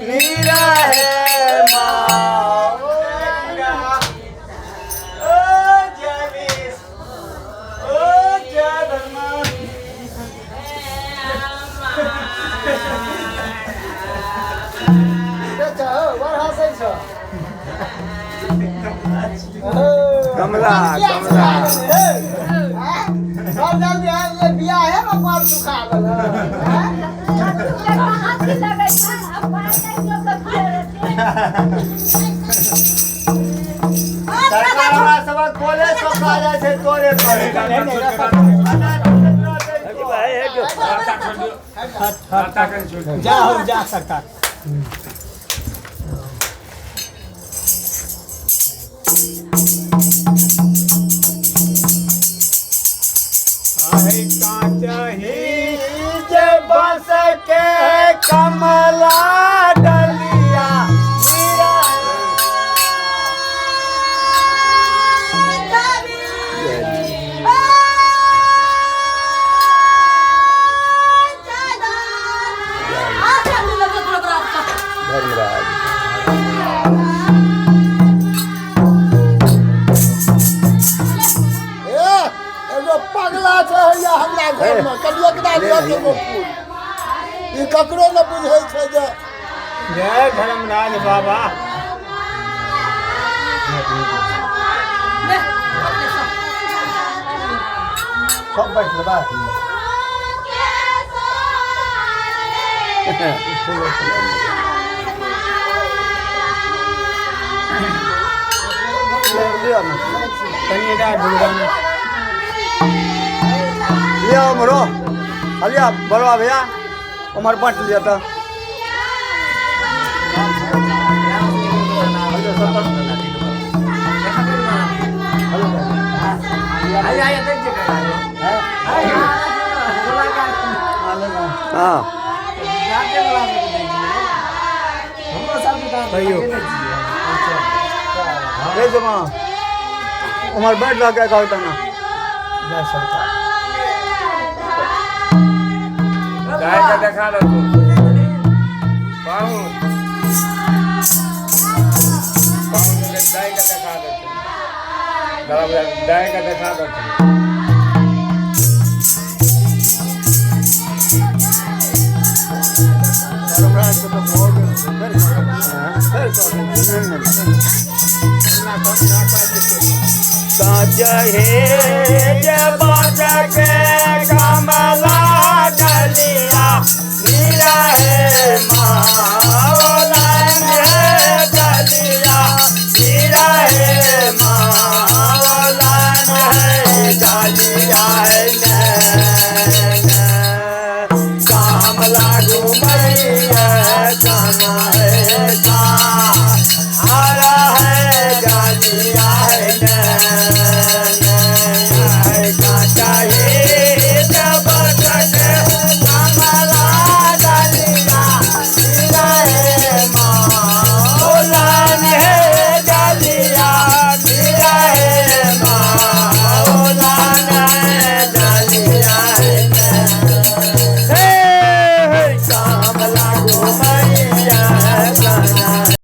नीरा है कमला कमला बिया है ना पाल सुखा गल सरकार हमरा सब कोले सुखा जाय छै तोरे तोरे जा हो जा सरकार बस के कमला डलिया पगला छै हमरा घर में कलियो कदा दियो के फूल ई ककरो न बुझै छै जे जय धर्मराज बाबा सब बैठ ले बा कनिया ढूंढन लिया मरो अलिया बड़वा भैया उमर बांट लिया था हाँ जमा उमर बैठ लगा क्या कहता ना जय सरकार गाय का देखा लो तू बाहु गाय का देखा दो गाय का देखा दो साज हे जब के कमल